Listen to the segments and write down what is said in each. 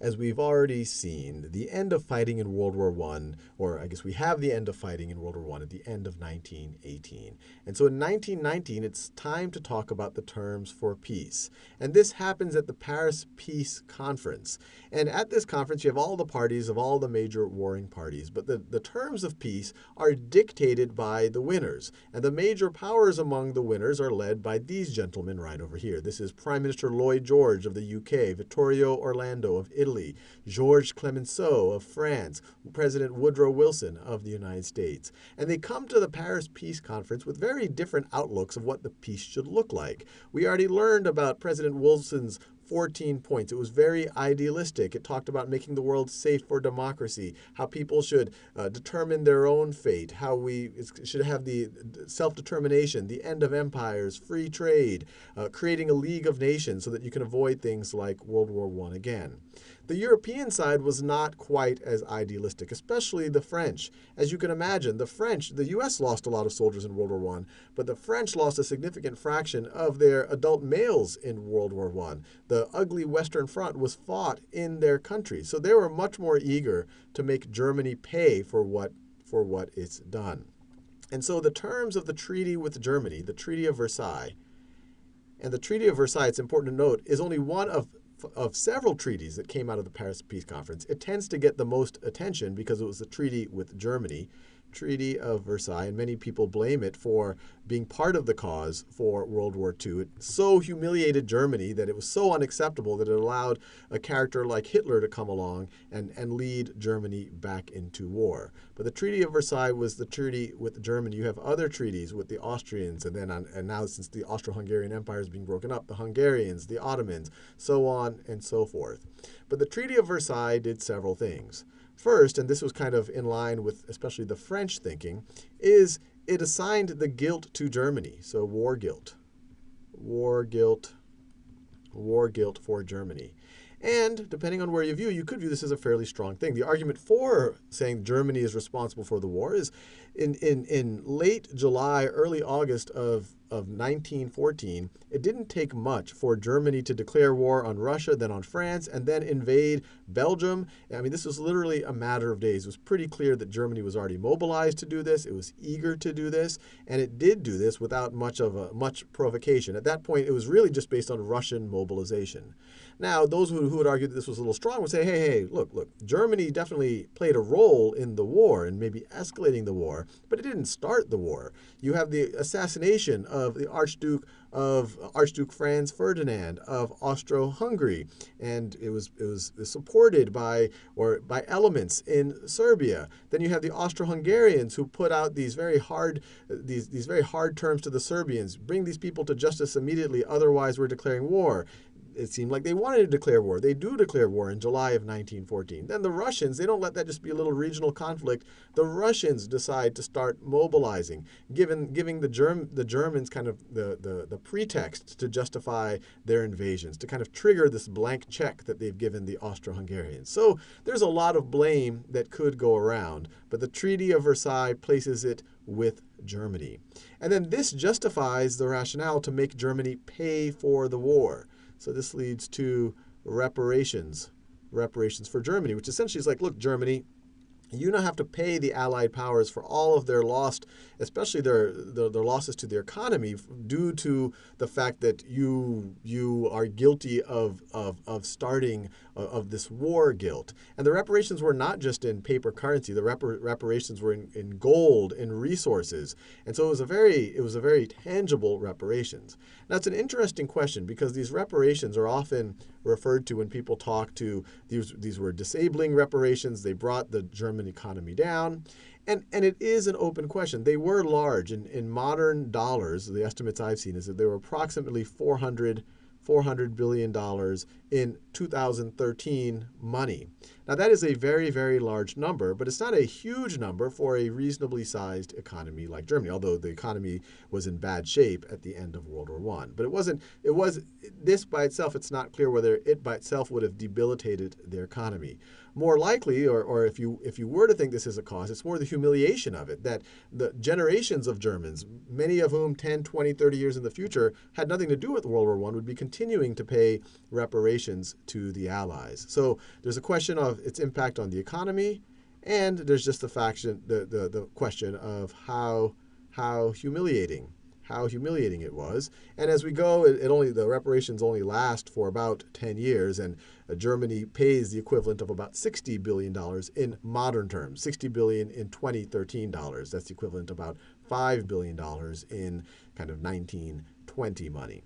as we've already seen, the end of fighting in World War I, or I guess we have the end of fighting in World War I at the end of 1918. And so in 1919, it's time to talk about the terms for peace. And this happens at the Paris Peace Conference. And at this conference, you have all the parties of all the major warring parties. But the terms of peace are dictated by the winners. And the major powers among the winners are led by these gentlemen right over here. This is Prime Minister Lloyd George of the UK, Vittorio Orlando of Italy, Georges Clemenceau of France, President Woodrow Wilson of the United States. And they come to the Paris Peace Conference with very different outlooks of what the peace should look like. We already learned about President Wilson's 14 points. It was very idealistic. It talked about making the world safe for democracy, how people should determine their own fate, how we should have the self-determination, the end of empires, free trade, creating a League of Nations so that you can avoid things like World War I again. The European side was not quite as idealistic, especially the French. As you can imagine, the U.S. lost a lot of soldiers in World War I, but the French lost a significant fraction of their adult males in World War I. The ugly Western Front was fought in their country, so they were much more eager to make Germany pay for what it's done. And so the terms of the treaty with Germany, the Treaty of Versailles, and the Treaty of Versailles, it's important to note, is only one of several treaties that came out of the Paris Peace Conference. It tends to get the most attention because it was the treaty with Germany, Treaty of Versailles, and many people blame it for being part of the cause for World War II. It so humiliated Germany that it was so unacceptable that it allowed a character like Hitler to come along and lead Germany back into war. But the Treaty of Versailles was the treaty with Germany. You have other treaties with the Austrians, and now since the Austro-Hungarian Empire is being broken up, the Hungarians, the Ottomans, so on and so forth. But the Treaty of Versailles did several things. First, and this was kind of in line with especially the French thinking, is it assigned the guilt to Germany. So war guilt for Germany. And depending on where you view, you could view this as a fairly strong thing. The argument for saying Germany is responsible for the war is in late July, early August of 1914, it didn't take much for Germany to declare war on Russia, then on France, and then invade Belgium. I mean, this was literally a matter of days. It was pretty clear that Germany was already mobilized to do this. It was eager to do this, and it did do this without much provocation. At that point, it was really just based on Russian mobilization. Now, those who would argue that this was a little strong would say, hey, look, Germany definitely played a role in the war and maybe escalating the war, but it didn't start the war. You have the assassination of the Archduke Franz Ferdinand of Austro-Hungary, and it was supported by elements in Serbia. Then you have the Austro-Hungarians who put out these very hard terms to the Serbians: bring these people to justice immediately, otherwise we're declaring war. It seemed like they wanted to declare war. They do declare war in July of 1914. Then the Russians, they don't let that just be a little regional conflict. The Russians decide to start mobilizing, giving the Germans kind of the pretext to justify their invasions, to kind of trigger this blank check that they've given the Austro-Hungarians. So there's a lot of blame that could go around, but the Treaty of Versailles places it with Germany. And then this justifies the rationale to make Germany pay for the war. So this leads to reparations for Germany, which essentially is like, look, Germany, you now have to pay the Allied powers for all of their lost, especially their losses to their economy due to the fact that you are guilty of starting of this war guilt. And the reparations were not just in paper currency. The reparations were in gold, in resources. And so it was a very tangible reparations. Now, it's an interesting question because these reparations are often referred to when people talk to these were disabling reparations. They brought the German economy down. And it is an open question. They were large. In modern dollars, the estimates I've seen is that they were approximately $400 billion in 2013 money. Now, that is a very, very large number, but it's not a huge number for a reasonably sized economy like Germany, although the economy was in bad shape at the end of World War I. But this by itself, it's not clear whether it by itself would have debilitated their economy. More likely, or if you were to think this is a cause, it's more the humiliation of it, that the generations of Germans, many of whom 10, 20, 30 years in the future had nothing to do with World War I, would be continuing to pay reparations to the Allies. So there's a question of its impact on the economy, and there's just the question of how humiliating it was. And as we go, the reparations only last for about 10 years, and Germany pays the equivalent of about $60 billion in modern terms, $60 billion in 2013 dollars. That's the equivalent of about $5 billion in kind of 1920 money.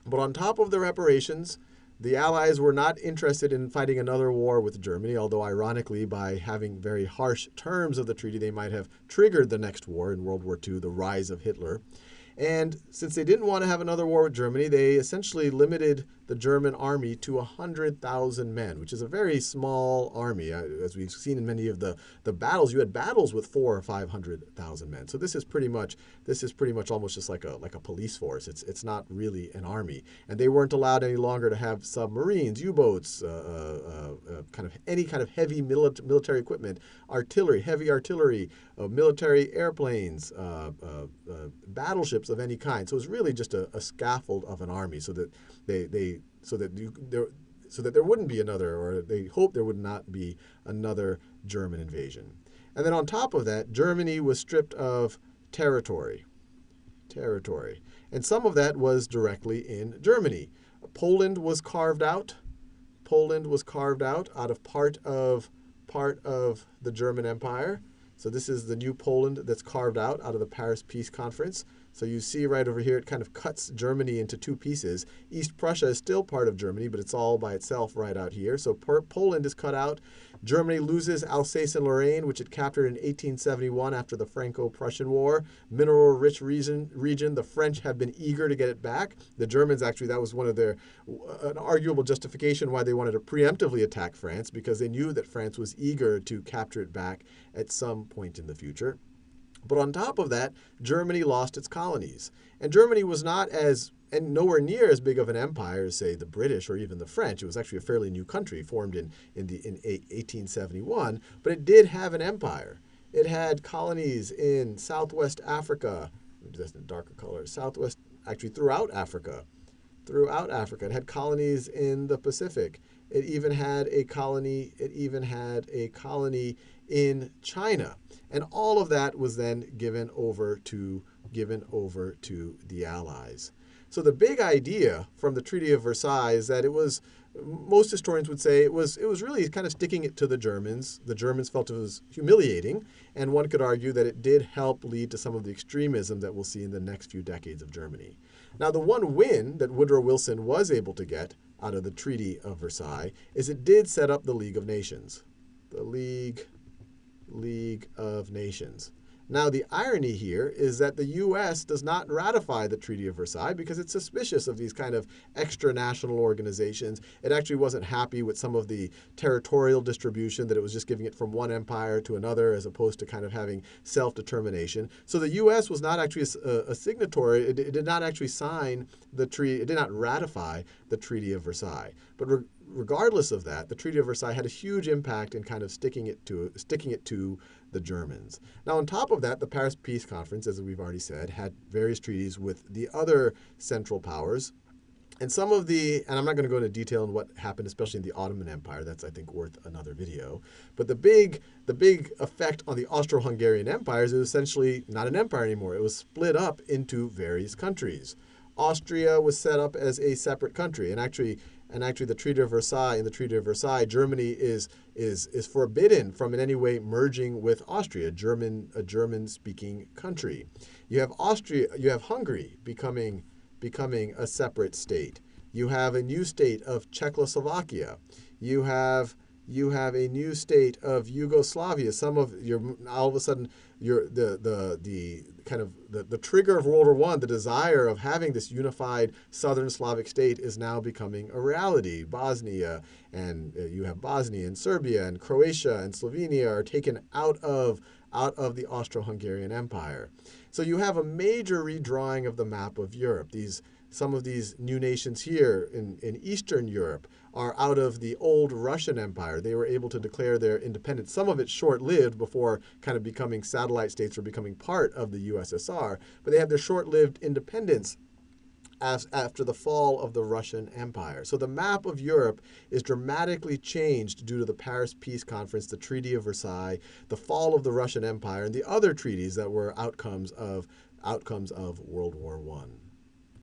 But on top of the reparations, the Allies were not interested in fighting another war with Germany, although ironically, by having very harsh terms of the treaty, they might have triggered the next war in World War II, the rise of Hitler. And since they didn't want to have another war with Germany, they essentially limited the German army to 100,000 men, which is a very small army. As we've seen in many of the battles, you had battles with 400,000 or 500,000 men. So this is pretty much almost just like a police force. It's not really an army, and they weren't allowed any longer to have submarines, U-boats, any kind of heavy military equipment, heavy artillery, military airplanes, battleships of any kind. So it was really just a scaffold of an army, so that there wouldn't be another, or they hoped there would not be another German invasion. And then on top of that, Germany was stripped of territory. And some of that was directly in Germany. Poland was carved out. Out of part of the German Empire. So this is the new Poland that's carved out of the Paris Peace Conference. So you see right over here, it kind of cuts Germany into two pieces. East Prussia is still part of Germany, but it's all by itself right out here. So Poland is cut out. Germany loses Alsace and Lorraine, which it captured in 1871 after the Franco-Prussian War. Mineral-rich region. The French have been eager to get it back. The Germans, actually, that was one of an arguable justification why they wanted to preemptively attack France, because they knew that France was eager to capture it back at some point in the future. But on top of that, Germany lost its colonies. And Germany was and nowhere near as big of an empire as, say, the British or even the French. It was actually a fairly new country formed in 1871, but it did have an empire. It had colonies in Southwest Africa, just in darker color, throughout Africa. It had colonies in the Pacific. It even had a colony in China. And all of that was then given over to the Allies. So the big idea from the Treaty of Versailles is that most historians would say it was really kind of sticking it to the Germans. The Germans felt it was humiliating, and one could argue that it did help lead to some of the extremism that we'll see in the next few decades of Germany. Now, the one win that Woodrow Wilson was able to get out of the Treaty of Versailles is it did set up the League of Nations. The League of Nations. Now, the irony here is that the U.S. does not ratify the Treaty of Versailles because it's suspicious of these kind of extra-national organizations. It actually wasn't happy with some of the territorial distribution, that it was just giving it from one empire to another as opposed to kind of having self-determination. So the U.S. was not actually a signatory. It did not actually sign the treaty. It did not ratify the Treaty of Versailles. But regardless of that, the Treaty of Versailles had a huge impact in kind of sticking it to the Germans. Now, on top of that, the Paris Peace Conference, as we've already said, had various treaties with the other Central Powers. And and I'm not going to go into detail on what happened, especially in the Ottoman Empire. That's, I think, worth another video. But the big effect on the Austro-Hungarian Empire is it was essentially not an empire anymore. It was split up into various countries. Austria was set up as a separate country, and actually the Treaty of Versailles, in the Treaty of Versailles, Germany is forbidden from in any way merging with Austria, a German-speaking country. You have Hungary becoming a separate state. You have a new state of Czechoslovakia. You have a new state of Yugoslavia. All of a sudden the trigger of World War I, the desire of having this unified Southern Slavic state, is now becoming a reality. Bosnia, and you have Bosnia and Serbia and Croatia and Slovenia are taken out of the Austro-Hungarian Empire. So you have a major redrawing of the map of Europe. Some of these new nations here in Eastern Europe are out of the old Russian Empire. They were able to declare their independence. Some of it short-lived before kind of becoming satellite states or becoming part of the USSR, but they have their short-lived independence after the fall of the Russian Empire. So the map of Europe is dramatically changed due to the Paris Peace Conference, the Treaty of Versailles, the fall of the Russian Empire, and the other treaties that were outcomes of World War I.